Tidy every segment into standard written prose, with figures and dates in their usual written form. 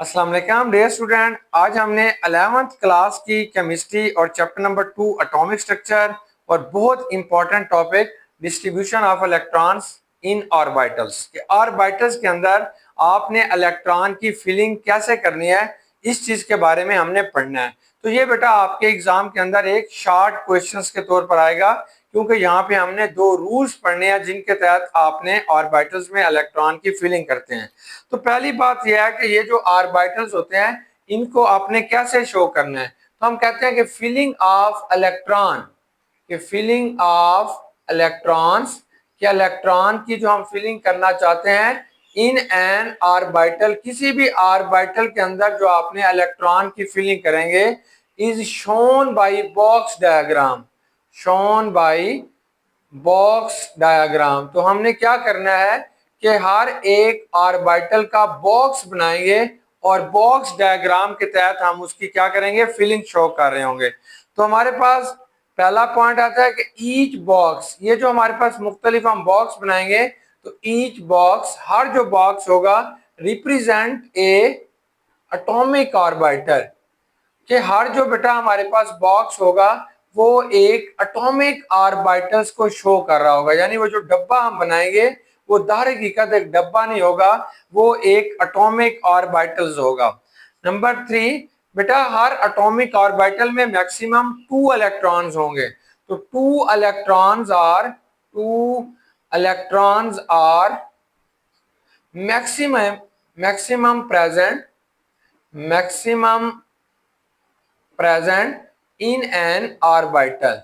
अस्सलाम वालेकुम dear student. आज हमने 11th क्लास की केमिस्ट्री और चैप्टर नंबर 2 एटॉमिक स्ट्रक्चर और बहुत important topic distribution of electrons in orbitals के ऑर्बिटल्स के अंदर आपने इलेक्ट्रॉन की फिलिंग कैसे करनी है, इस चीज के बारे में हमने पढ़ना है। तो ये बेटा आपके एग्जाम के अंदर एक शॉर्ट क्वेश्चंस के तौर पर आएगा, क्योंकि यहाँ पे हमने दो रूल्स पढ़ने हैं जिनके तहत आपने ऑर्बिटल्स में इलेक्ट्रॉन की फिलिंग करते हैं। तो पहली बात यह है कि ये जो ऑर्बिटल्स होते हैं इनको आपने कैसे शो करना है। तो हम कहते हैं कि फिलिंग ऑफ इलेक्ट्रॉन, कि फिलिंग ऑफ इलेक्ट्रॉन्स, कि इलेक्ट्रॉन की जो हम फिलिंग करना चाहते हैं इन एन ऑर्बिटल, किसी भी ऑर्बिटल के अंदर जो आपने इलेक्ट्रॉन की फिलिंग करेंगे is shown by box diagram, shown by box diagram. तो हमने क्या करना है कि हर एक ऑर्बिटल का बॉक्स बनाएंगे और बॉक्स डायग्राम के तहत हम उसकी क्या करेंगे, फिलिंग शो कर रहे होंगे। तो हमारे पास पहला पॉइंट आता है कि ईच बॉक्स, ये जो हमारे पास मुख्तलिफ हम बॉक्स बनाएंगे तो ईच बॉक्स, हर जो बॉक्स होगा रिप्रेजेंट ए एटॉमिक ऑर्बिटल, कि हर जो बेटा हमारे पास बॉक्स होगा वो एक एटॉमिक ऑर्बिटल्स को शो कर रहा होगा। यानी वो जो डब्बा हम बनाएंगे वो दर हकीकत एक डब्बा नहीं होगा, वो एक एटॉमिक ऑर्बिटल्स होगा। नंबर 3, बेटा हर एटॉमिक ऑर्बिटल में मैक्सिमम 2 इलेक्ट्रॉन्स होंगे। तो 2 electrons are maximum maximum present maximum present in an orbital,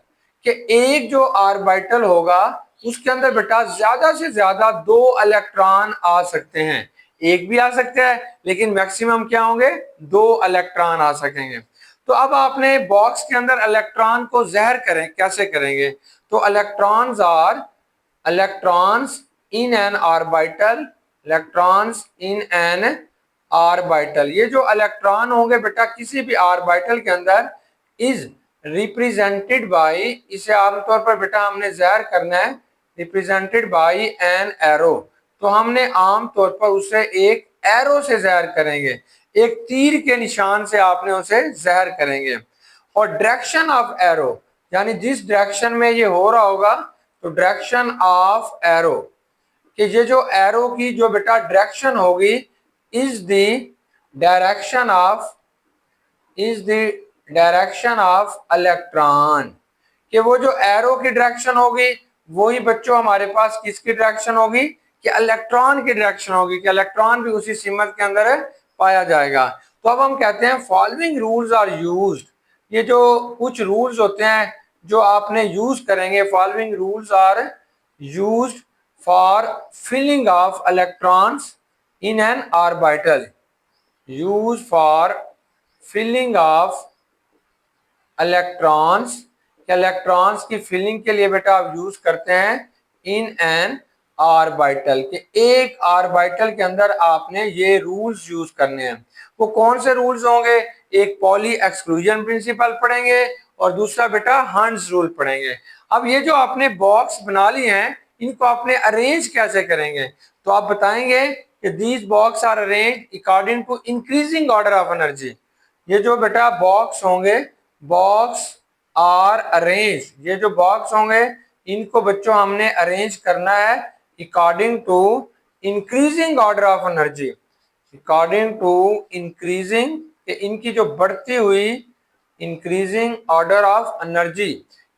कि एक जो ऑर्बिटल होगा उसके अंदर बेटा ज्यादा से ज्यादा 2 इलेक्ट्रॉन आ सकते हैं। एक भी आ सकता है लेकिन मैक्सिमम क्या होंगे, 2 इलेक्ट्रॉन आ सकेंगे। तो अब आपने बॉक्स के अंदर इलेक्ट्रॉन को ज़हर करें, कैसे करेंगे। तो electrons in an orbital, electrons in an orbital, ये जो इलेक्ट्रॉन होंगे बेटा किसी भी ऑर्बिटल के अंदर इज रिप्रेजेंटेड बाय, इसे आमतौर पर बेटा हमने ज़ाहिर करना है रिप्रेजेंटेड बाय एन एरो। तो हमने आमतौर पर उसे एक एरो से ज़ाहिर करेंगे, एक तीर के निशान से आपने उसे ज़ाहिर करेंगे। और डायरेक्शन ऑफ एरो, यानी जिस डायरेक्शन में ये हो रहा होगा, तो डायरेक्शन ऑफ एरो, कि ये जो एरो की जो बेटा डायरेक्शन होगी is the direction of electron, कि वो जो एरो की डायरेक्शन होगी वही बच्चों हमारे पास किसकी डायरेक्शन होगी, कि इलेक्ट्रॉन की डायरेक्शन होगी, कि इलेक्ट्रॉन भी उसी सिमत के अंदर पाया जाएगा। तो अब हम कहते हैं फॉलोइंग रूल्स आर यूज्ड, ये जो कुछ रूल्स होते हैं जो आपने यूज करेंगे, following rules are used for filling of electrons in an orbital, use for filling of electrons, electrons की फिलिंग के लिए बेटा आप यूज करते हैं इन एन ऑर्बिटल, के एक ऑर्बिटल के अंदर आपने ये रूल्स यूज करने हैं। वो कौन से रूल्स होंगे, एक पॉली एक्सक्लूजन प्रिंसिपल पढ़ेंगे और दूसरा बेटा हंस रूल पढ़ेंगे। अब ये जो आपने बॉक्स बना लिए हैं इनको आपने अरेंज कैसे करेंगे, तो आप बताएंगे कि these box are arrange according to increasing order of energy. ये जो बेटा बॉक्स होंगे, बॉक्स आर अरेंज, ये जो बॉक्स होंगे इनको बच्चों हमने अरेंज करना है according to increasing order of energy, according to increasing, इनकी जो बढ़ती हुई इंक्रीजिंग ऑर्डर ऑफ एनर्जी,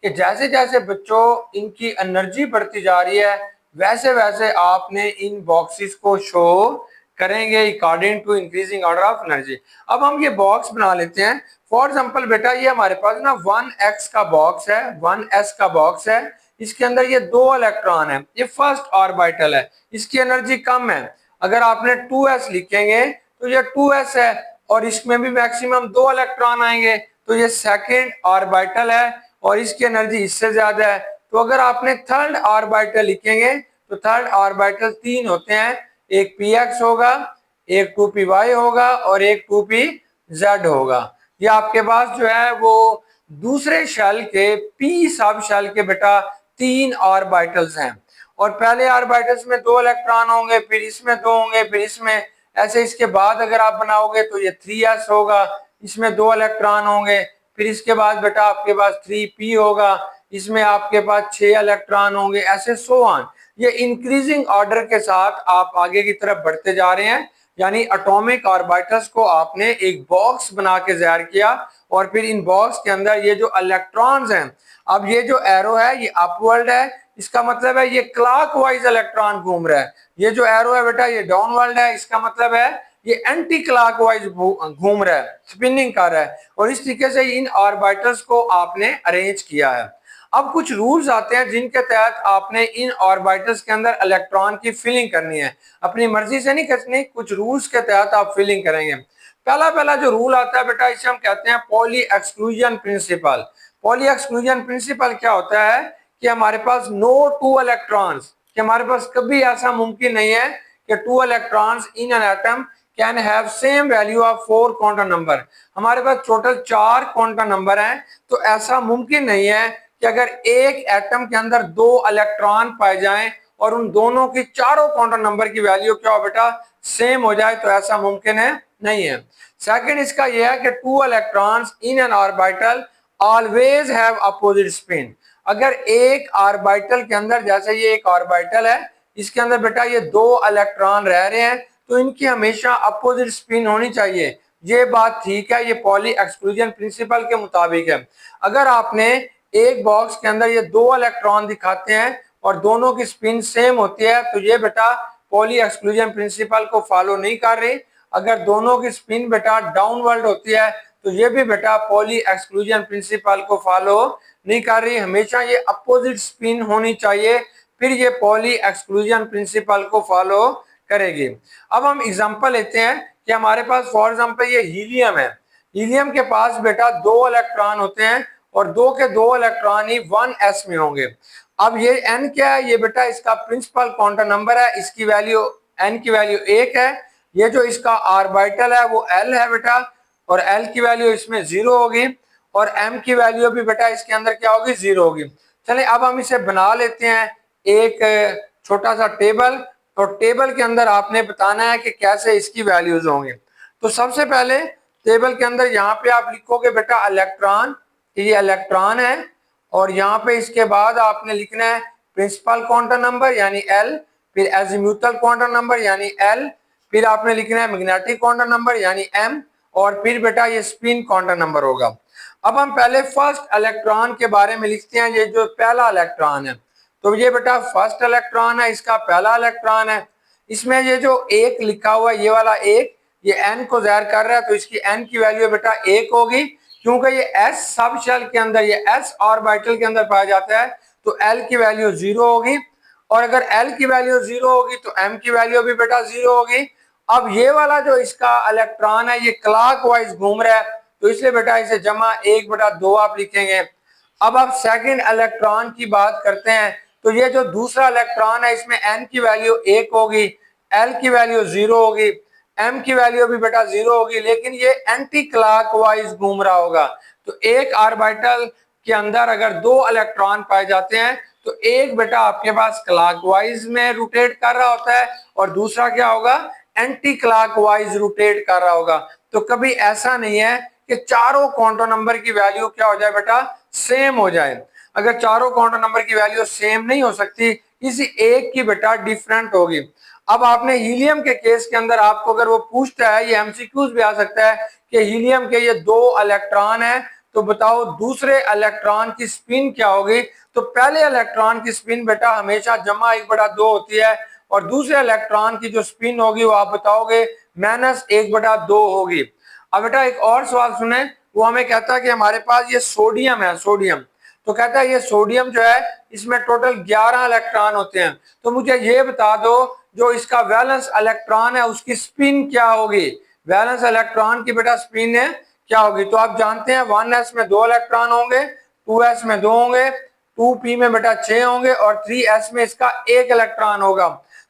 कि जैसे जैसे बच्चों इनकी एनर्जी बढ़ती जा रही है वैसे वैसे आपने इन बॉक्सेस को शो करेंगे according to increasing order of energy. अब हम ये बॉक्स बना लेते हैं। फॉर एग्जांपल बेटा ये हमारे पास ना 1s का बॉक्स है, 1s का बॉक्स है, इसके अंदर ये 2 इलेक्ट्रॉन है, ये फर्स्ट ऑर्बिटल है, इसकी एनर्जी कम है। अगर आपने 2s लिखेंगे तो ये 2s है और इसमें भी मैक्सिमम 2 इलेक्ट्रॉन आएंगे, तो ये सेकेंड ऑर्बिटल है और इसकी एनर्जी इससे ज्यादा है। तो अगर आपने थर्ड ऑर्बिटल लिखेंगे तो थर्ड ऑर्बिटल 3 होते हैं, एक px होगा, एक 2py होगा और एक 2pz होगा। ये आपके पास जो है वो दूसरे शेल के p सब शेल के बेटा 3 ऑर्बिटल्स हैं, और पहले ऑर्बिटल्स में 2 इलेक्ट्रॉन होंगे, फिर इसमें 2 होंगे, फिर इसमें, ऐसे इसके बाद अगर आप बनाओगे तो ये 3s होगा, इसमें 2 इलेक्ट्रॉन होंगे। फिर इसके बाद बेटा आपके पास 3p होगा, इसमें आपके पास 6 इलेक्ट्रॉन होंगे, ऐसे सो ऑन। ये इंक्रीजिंग ऑर्डर के साथ आप आगे की तरफ बढ़ते जा रहे हैं। यानी एटॉमिक ऑर्बिटल्स को आपने एक बॉक्स बना के ज़ाहिर किया और फिर इन बॉक्स के अंदर ये जो इलेक्ट्रॉन्स हैं, अब ये जो एरो है ये अपवर्ड है, इसका मतलब है ये क्लॉकवाइज इलेक्ट्रॉन घूम रहा है। ये जो एरो है बेटा ये डाउनवर्ड है, इसका मतलब है ये एंटी क्लॉकवाइज घूम रहा है, स्पिनिंग कर रहा है। और इस तरीके से इन ऑर्बिटल्स को आपने अरेंज किया है। अब कुछ रूल्स आते हैं जिनके तहत आपने इन ऑर्बिटल्स के अंदर इलेक्ट्रॉन की फिलिंग करनी है, अपनी मर्जी से नहीं करनी, कुछ रूल्स के तहत आप फिलिंग करेंगे। पहला जो रूल आता है बेटा इसे हम कहते हैं poly exclusion principle. Poly exclusion principle क्या होता है कि हमारे पास नो टू इलेक्ट्रॉन्स, कि हमारे पास कभी ऐसा मुमकिन नहीं है कि 2 electrons in an atom can have same value of 4 quantum number. हमारे पास टोटल 4 क्वांटम नंबर हैं, तो ऐसा मुमकिन नहीं है कि अगर एक एटम के अंदर 2 इलेक्ट्रॉन पाए जाएं और उन दोनों की चारों क्वांटम नंबर की वैल्यू क्या हो बेटा सेम हो जाए, तो ऐसा मुमकिन है नहीं है। सेकंड इसका यह है कि 2 electrons in an orbital always have opposite spin. अगर एक ऑर्बिटल के अंदर, जैसे ये एक ऑर्बिटल है, इसके अंदर बेटा ये 2 इलेक्ट्रॉन रह रहे हैं, तो इनकी हमेशा अपोजिट स्पिन होनी चाहिए। ये बात ठीक है, ये पॉली एक्सक्लूजन प्रिंसिपल के मुताबिक है। अगर आपने एक बॉक्स के अंदर ये 2 इलेक्ट्रॉन दिखाते हैं और दोनों की स्पिन सेम होती है, तो ये बेटा पॉली एक्सक्लूजन प्रिंसिपल को फॉलो नहीं कर रही। अगर दोनों की स्पिन बेटा डाउनवर्ड होती है तो ये भी बेटा पॉली एक्सक्लूजन प्रिंसिपल को फॉलो नहीं कर रही, हमेशा ये अपोजिट स्पिन होनी चाहिए, फिर ये पॉली एक्सक्लूजन प्रिंसिपल को फॉलो करेगी। अब हम एग्जांपल लेते हैं कि हमारे पास फॉर एग्जांपल ये हीलियम है। हीलियम के पास बेटा 2 इलेक्ट्रॉन होते हैं और 2 के 2 इलेक्ट्रॉन ही 1s में होंगे। अब ये n क्या है, ये बेटा इसका प्रिंसिपल क्वांटम नंबर है, इसकी वैल्यू n की वैल्यू 1 है। ये जो इसका ऑर्बिटल है वो l है बेटा, और l की वैल्यू इसमें 0 होगी, और m की वैल्यू भी बेटा इसके अंदर क्या होगी 0 होगी। चलिए अब हम इसे बना लेते हैं एक छोटा सा टेबल, और टेबल के अंदर आपने बताना है कि कैसे इसकी वैल्यूज होंगे। तो सबसे पहले टेबल के अंदर यहाँ पे आप लिखोगे बेटा इलेक्ट्रॉन, ये इलेक्ट्रॉन है, और यहाँ पे इसके बाद आपने लिखना है प्रिंसिपल क्वांटम नंबर यानी L, फिर एजीम्यूथल क्वांटम नंबर यानी L, फिर आपने लिखना है मैग्नेटिक क्वांटम नंबर यानी M, और फिर बेटा ये स्पिन क्वांटम नंबर होगा। अब हम पहले फर्स्ट इलेक्ट्रॉन के बारे में लिखते हैं, ये जो पहला इलेक्ट्रॉन है, तो ये बेटा फर्स्ट इलेक्ट्रॉन है, इसका पहला इलेक्ट्रॉन है। इसमें ये जो एक लिखा हुआ है ये वाला एक, ये n को ज़ाहिर कर रहा है, तो इसकी n की वैल्यू बेटा 1 होगी, क्योंकि ये s सब शेल के अंदर, ये s ऑर्बिटल के अंदर पाया जाता है, तो l की वैल्यू 0 होगी। और अगर l की वैल्यू 0 होगी तो m की वैल्यू भी बेटा 0 होगी। अब ये वाला जो इसका इलेक्ट्रॉन है ये क्लॉकवाइज घूम रहा है, तो इसलिए बेटा इसे जमा 1/2 आप लिखेंगे। अब आप सेकंड इलेक्ट्रॉन की बात करते हैं, तो ये जो दूसरा इलेक्ट्रॉन है इसमें n की वैल्यू 1 होगी, l की वैल्यू 0 होगी, m की वैल्यू भी बेटा 0 होगी, लेकिन ये एंटी क्लॉकवाइज घूम रहा होगा। तो एक ऑर्बिटल के अंदर अगर 2 इलेक्ट्रॉन पाए जाते हैं तो एक बेटा आपके पास क्लॉकवाइज में रोटेट कर रहा होता है और दूसरा क्या होगा एंटी क्लॉकवाइज रोटेट कर रहा होगा। तो कभी ऐसा नहीं है कि चारों क्वांटम नंबर की वैल्यू क्या हो जाए बेटा सेम हो जाए। अगर चारों क्वांटम नंबर की वैल्यू सेम नहीं हो सकती, किसी एक की बेटा डिफरेंट होगी। अब आपने हीलियम के केस के अंदर आपको अगर वो पूछता है, ये एमसीक्यूज भी आ सकता है कि हीलियम के ये 2 इलेक्ट्रॉन है, तो बताओ दूसरे इलेक्ट्रॉन की स्पिन क्या होगी। तो पहले इलेक्ट्रॉन की स्पिन बेटा हमेशा जमा 1/2 होती है, और दूसरे इलेक्ट्रॉन की जो स्पिन होगी वो आप बताओगे -1/2 होगी। अब बेटा एक और सवाल सुने, वो हमें कहता है कि हमारे पास ये सोडियम है, सोडियम, तो कहता है ये सोडियम जो है इसमें टोटल 11 इलेक्ट्रॉन होते हैं, तो मुझे ये बता दो जो इसका वैलेंस इलेक्ट्रॉन है उसकी स्पिन क्या होगी। वैलेंस इलेक्ट्रॉन की बेटा स्पिन है क्या होगी, तो आप जानते हैं 1s में 2 इलेक्ट्रॉन होंगे, 2s में 2 होंगे, 2p में बेटा 6 होंगे, और 3s में इसका 1 इलेक्ट्रॉन होगा।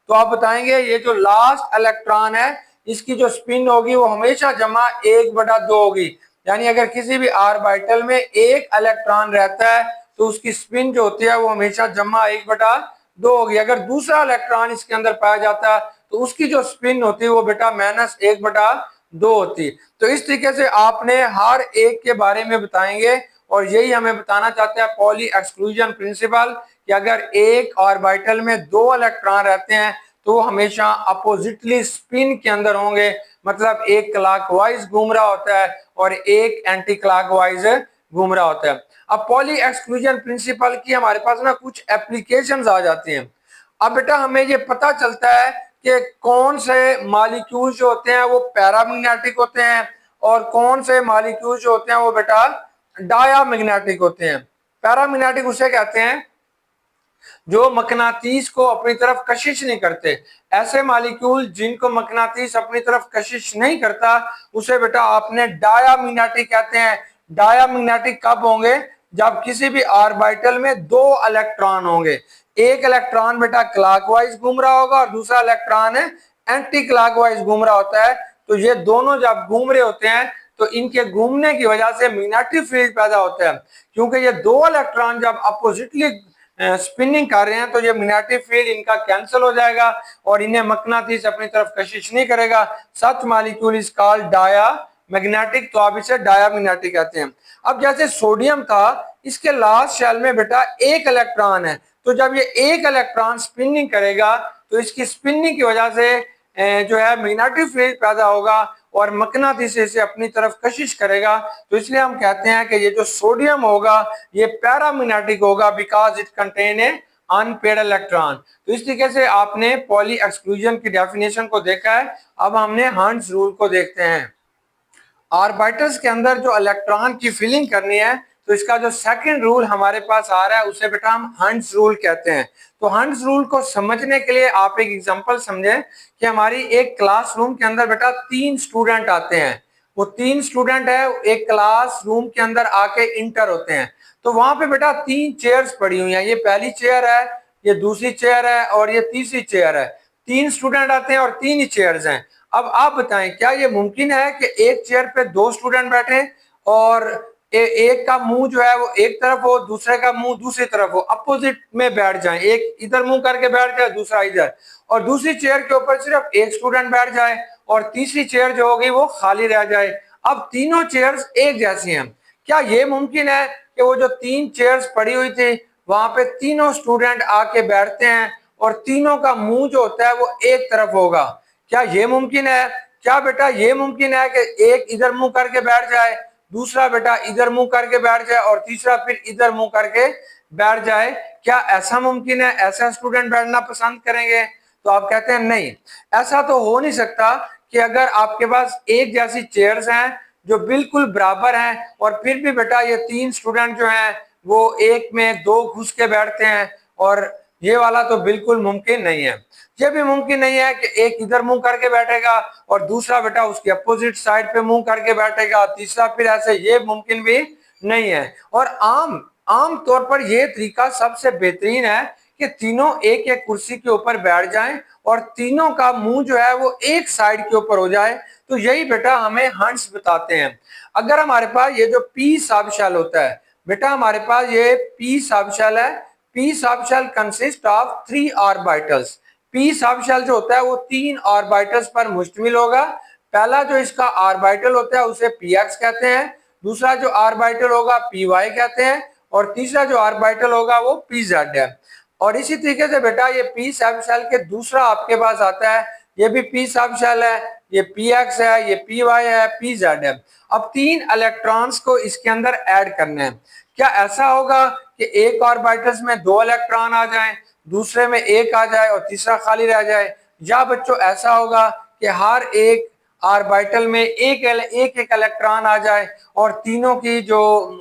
तो आप बताएंगे ये जो लास्ट इलेक्ट्रॉन है इसकी जो स्पिन होगी वो हमेशा जमा 1/2 होगी। यानी अगर किसी भी ऑर्बिटल में एक इलेक्ट्रॉन रहता है तो उसकी स्पिन जो होती है वो हमेशा जमा 1/2 होगी। अगर दूसरा इलेक्ट्रॉन इसके अंदर पाया जाता है तो उसकी जो स्पिन होती है वो बेटा -1/2 होती है। तो इस तरीके से आपने हर एक के बारे में बताएंगे और यही हमें बताना चाहते हैं पॉली एक्सक्लूजन प्रिंसिपल कि अगर एक ऑर्बिटल में 2 इलेक्ट्रॉन रहते हैं तो वो हमेशा अपोजिटली स्पिन के अंदर होंगे, मतलब एक क्लॉकवाइज घूम रहा होता है और एक एंटी क्लॉकवाइज घूम रहा होता है। अब पॉली एक्सक्लूजन प्रिंसिपल की हमारे पास ना कुछ एप्लीकेशंस आ जाती हैं। अब बेटा हमें ये पता चलता है कि कौन से मॉलिक्यूल जो होते हैं वो पैरामैग्नेटिक होते हैं और कौन से मॉलिक्यूल जो होते हैं वो बेटा डायामैग्नेटिक होते हैं। पैरामैग्नेटिक उसे कहते हैं जो मकनातीस को अपनी तरफ कशिश नहीं करते। ऐसे मॉलिक्यूल जिनको मकनातीस अपनी तरफ कशिश नहीं करता उसे बेटा आपने डायामैग्नेटिक कहते हैं। डायामैग्नेटिक कब होंगे? जब किसी भी ऑर्बिटल में 2 इलेक्ट्रॉन होंगे, एक इलेक्ट्रॉन बेटा क्लॉकवाइज घूम रहा होगा और दूसरा इलेक्ट्रॉन एंटी क्लॉकवाइज घूम रहा होता है। तो ये दोनों जब घूम रहे होते हैं तो इनके घूमने की वजह से मैग्नेटिक फील्ड पैदा होता है, क्योंकि ये 2 इलेक्ट्रॉन जब अपोजिटली स्पिनिंग कर रहे हैं तो ये मैग्नेटिक फील्ड इनका कैंसिल हो जाएगा और इन्हें मकनातीस अपनी तरफ कशिश नहीं करेगा। सच मॉलिक्यूल इज कॉल्ड डायामैग्नेटिक, तो आप इसे डायामैग्नेटिक कहते हैं। अब जैसे सोडियम था, इसके लास्ट शेल में बेटा एक इलेक्ट्रॉन है, तो जब ये एक इलेक्ट्रॉन स्पिनिंग करेगा तो इसकी स्पिनिंग की वजह से जो है मैग्नेटिक फील्ड पैदा होगा और मकनातीस इसे अपनी तरफ कशिश करेगा। तो इसलिए हम कहते हैं कि ये जो सोडियम होगा ये पैरामैग्नेटिक होगा because it contain a unpaired electron. तो इस तरीके से आपने पॉली एक्सक्लूजन की डेफिनेशन को देखा है। अब हमने हंट्स रूल को देखते हैं। ऑर्बिटल्स के अंदर जो इलेक्ट्रॉन की फिलिंग करनी है तो इसका जो सेकंड रूल हमारे पास आ रहा है उसे बेटा हम हंट्स रूल कहते हैं। तो हंट्स रूल को समझने के लिए आप एक एग्जांपल समझें कि हमारी एक क्लासरूम के अंदर बेटा 3 स्टूडेंट आते हैं। वो 3 स्टूडेंट है एक क्लासरूम के अंदर आके इंटर होते हैं। तो वहां पे बेटा 3 चेयर्स पड़ी हुई हैं, ये पहली चेयर है, ये दूसरी चेयर है और ये तीसरी चेयर है। 3 स्टूडेंट आते हैं और 3 ही चेयर्स हैं। अब आप बताएं क्या ये मुमकिन है कि एक चेयर पे 2 स्टूडेंट बैठे और एक का मुंह जो है वो एक तरफ हो, दूसरे का मुंह दूसरी तरफ हो, अपोजिट में बैठ जाए, एक इधर मुंह करके बैठ जाए दूसरा इधर, और दूसरी चेयर के ऊपर सिर्फ एक स्टूडेंट बैठ जाए और तीसरी चेयर जो होगी वो खाली रह जाए। अब तीनों चेयर्स एक जैसी हैं। क्या ये मुमकिन है कि वो जो 3 चेयर्स पड़ी हुई थी वहां पे तीनों स्टूडेंट आके बैठते हैं और तीनों का मुंह जो होता है वो एक तरफ होगा? क्या ये मुमकिन है? क्या बेटा ये मुमकिन है कि एक इधर मुंह करके बैठ जाए, दूसरा बेटा इधर मुंह करके बैठ जाए और तीसरा फिर इधर मुंह करके बैठ जाए? क्या ऐसा मुमकिन है? ऐसा स्टूडेंट बैठना पसंद करेंगे? तो आप कहते हैं नहीं, ऐसा तो हो नहीं सकता कि अगर आपके पास एक जैसी चेयर्स हैं जो बिल्कुल बराबर हैं और फिर भी बेटा ये 3 स्टूडेंट जो हैं वो एक में 2 घुस के बैठते हैं, और ये वाला तो बिल्कुल मुमकिन नहीं है। ये भी मुमकिन नहीं है कि एक इधर मुंह करके बैठेगा और दूसरा बेटा उसके अपोजिट साइड पे मुंह करके बैठेगा, तीसरा फिर ऐसे, ये मुमकिन भी नहीं है। और आम तौर पर यह तरीका सबसे बेहतरीन है कि तीनों एक एक कुर्सी के ऊपर बैठ जाएं और तीनों का मुंह जो है वो एक साइड के ऊपर हो जाए। तो यही बेटा हमें हंट्स बताते हैं। अगर हमारे पास ये जो पी सब शेल होता है बेटा, हमारे पास ये पी सब शेल है। P sub shell consist of 3 orbitals. P sub shell जो होता है वो 3 ऑर्बिटल्स पर मुश्तमिल होगा। पहला जो इसका ऑर्बिटल होता है उसे पी एक्स कहते हैं, दूसरा जो ऑर्बिटल होगा पी वाई कहते हैं और तीसरा जो ऑर्बिटल होगा वो पी जेड है। और इसी तरीके से बेटा ये पी सब शेल के दूसरा आपके पास आता है, ये भी पी सब शेल है, ये पी एक्स है, ये पी वाई है, पी जेड है। अब 3 इलेक्ट्रॉन्स को इसके अंदर ऐड करने हैं। क्या ऐसा होगा कि एक ऑर्बिटल्स में 2 इलेक्ट्रॉन आ जाएं, दूसरे में 1 आ जाए और तीसरा खाली रह जाए? या बच्चों ऐसा होगा कि हर एक ऑर्बिटल में एक एक इलेक्ट्रॉन आ जाए और तीनों की जो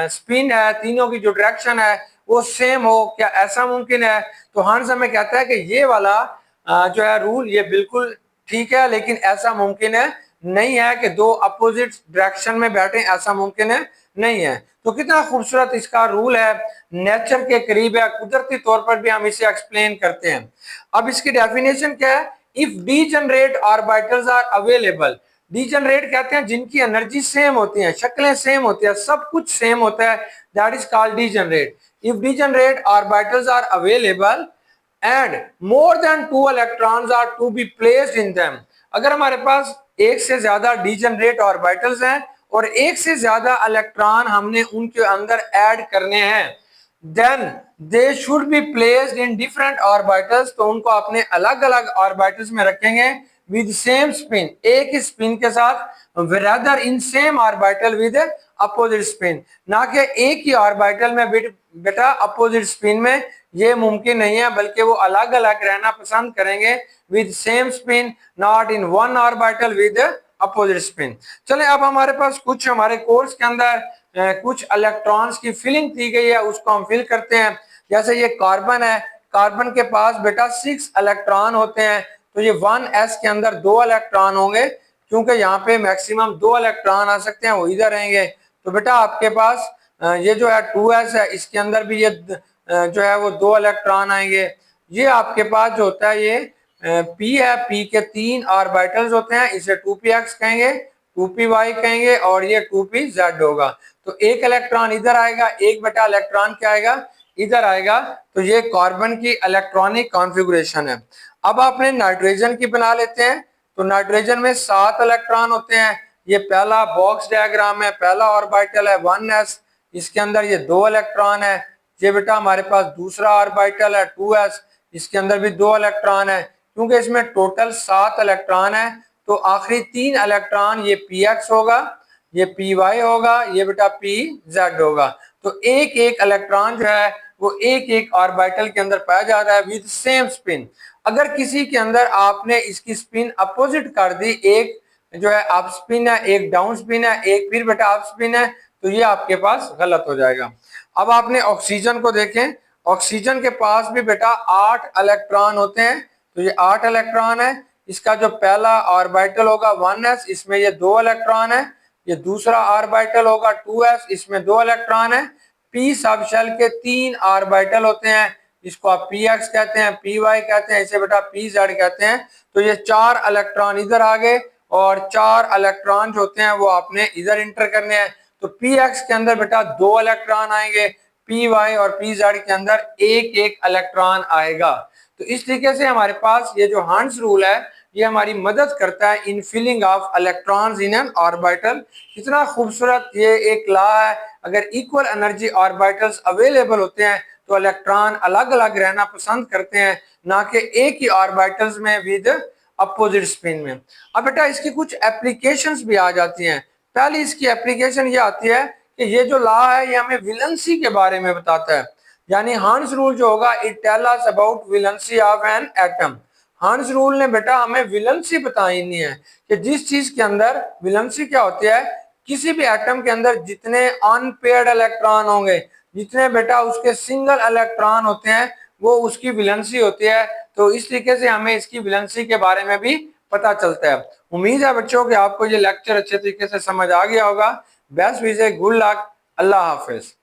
स्पिन है, तीनों की जो डायरेक्शन है वो सेम हो? क्या ऐसा मुमकिन है? तो हंस हमें कहता है कि ये वाला जो है रूल ये बिल्कुल ठीक है, लेकिन ऐसा मुमकिन है नहीं है कि 2 अपोजिट डायरेक्शन में बैठे, ऐसा मुमकिन है नहीं है। तो कितना खूबसूरत इसका रूल है, नेचर के करीब है, कुदरती तौर पर भी हम इसे एक्सप्लेन करते हैं। अब इसकी डेफिनेशन क्या है? If degenerate orbitals are available. Degenerate कहते हैं जिनकी एनर्जी सेम होती है, शक्लें सेम होती है, सब कुछ सेम होता है, that is called degenerate. If degenerate orbitals are available and more than 2 electrons are to be placed in them. अगर हमारे पास एक से ज्यादा डीजेनरेट ऑर्बिटल्स हैं और एक से ज्यादा इलेक्ट्रॉन हमने उनके अंदर ऐड करने हैं, then they should be placed in different orbitals, तो उनको अपने अलग अलग ऑर्बिटल्स में रखेंगे विद सेम स्पिन, एक ही स्पिन के साथ, rather in same orbital with opposite spin, ना कि एक ही ऑर्बिटल में बेटा अपोजिट स्पिन में, ये मुमकिन नहीं है, बल्कि वो अलग अलग रहना पसंद करेंगे with same spin, not in one orbital with opposite spin. चले अब हमारे पास कुछ हमारे कोर्स के अंदर कुछ इलेक्ट्रॉन्स की फिलिंग दी गई है, उसको हम फिल करते हैं। जैसे ये कार्बन है, कार्बन के पास बेटा 6 इलेक्ट्रॉन होते हैं, तो ये 1s के अंदर 2 इलेक्ट्रॉन होंगे, क्योंकि यहाँ पे मैक्सिमम 2 इलेक्ट्रॉन आ सकते हैं, वो इधर रहेंगे। तो बेटा आपके पास ये जो है 2s है, इसके अंदर भी ये जो है वो 2 इलेक्ट्रॉन आएंगे। ये आपके पास जो होता है ये P है, P के 3 ऑर्बिटल्स होते हैं, इसे 2px कहेंगे, 2py कहेंगे, और ये 2pz होगा। तो एक इलेक्ट्रॉन इधर आएगा, एक बेटा इलेक्ट्रॉन क्या आएगा, इधर आएगा। तो ये कार्बन की इलेक्ट्रॉनिक कॉन्फ़िगरेशन है। अब आपने नाइट्रोजन की बना लेते हैं। तो नाइट्रोजन में 7 इलेक्ट्रॉन होते हैं। ये पहला बॉक्स डायग्राम है, पहला ऑर्बिटल है 1s, इसके अंदर ये 2 इलेक्ट्रॉन है। ये बेटा हमारे पास दूसरा ऑर्बिटल है 2s, इसके अंदर भी 2 इलेक्ट्रॉन है। क्योंकि इसमें टोटल 7 इलेक्ट्रॉन है, तो आखिरी 3 इलेक्ट्रॉन ये px होगा, ये py होगा, ये बेटा pz होगा। तो एक एक इलेक्ट्रॉन जो है वो एक एक ऑर्बिटल के अंदर पाया जा रहा है विद सेम स्पिन। अगर किसी के अंदर आपने इसकी स्पिन अपोजिट कर दी, एक जो है अप स्पिन है, एक डाउन स्पिन है, एक फिर बेटा अप स्पिन है, तो ये आपके पास गलत हो जाएगा। अब आपने ऑक्सीजन को देखें, ऑक्सीजन के पास भी बेटा 8 इलेक्ट्रॉन होते हैं। तो ये 8 इलेक्ट्रॉन है। इसका जो पहला ऑर्बिटल होगा 1s, इसमें ये 2 इलेक्ट्रॉन है। ये दूसरा ऑर्बिटल होगा 2s, इसमें 2 इलेक्ट्रॉन है। p सब शेल के 3 ऑर्बिटल होते हैं, इसको आप px कहते हैं, py कहते हैं, इसे बेटा pz कहते हैं। तो ये 4 इलेक्ट्रॉन इधर आ गए और 4 इलेक्ट्रॉन जो होते हैं वो आपने इधर इंटर करने हैं। तो px के अंदर बेटा 2 इलेक्ट्रॉन आएंगे, py और pz के अंदर एक एक इलेक्ट्रॉन आएगा। तो इस तरीके से हमारे पास ये जो हंस रूल है ये हमारी मदद करता है in filling of electrons in an orbital. कितना खूबसूरत ये एक लॉ है। अगर इक्वल एनर्जी ऑर्बिटल्स अवेलेबल होते हैं तो इलेक्ट्रॉन अलग अलग रहना पसंद करते हैं, ना कि एक ही ऑर्बिटल्स में विद अपोजिट स्पिन में। अब बेटा इसकी कुछ एप्लीकेशंस भी आ जाती हैं। पहली इसकी एप्लीकेशन ये आती है कि ये जो लॉ है ये हमें विलेंसी के बारे में बताता है। यानी हंस रूल जो होगा it tell us about valency of an atom. Hund's rule ने बेटा हमें विलेंसी बताई नहीं है कि जिस चीज के अंदर विलेंसी क्या होती है, किसी भी एटम के अंदर जितने अनपेयर्ड इलेक्ट्रॉन होंगे, जितने बेटा उसके सिंगल इलेक्ट्रॉन होते हैं, वो उसकी विलेंसी होती है। तो इस तरीके से हमें इसकी विलेंसी के बारे में भी पता चलता है। उम्मीद है बच्चों कि आपको ये लेक्चर अच्छे तरीके से समझ आ गया होगा। बेस्ट विशेस, गुड लक, अल्लाह हाफिज।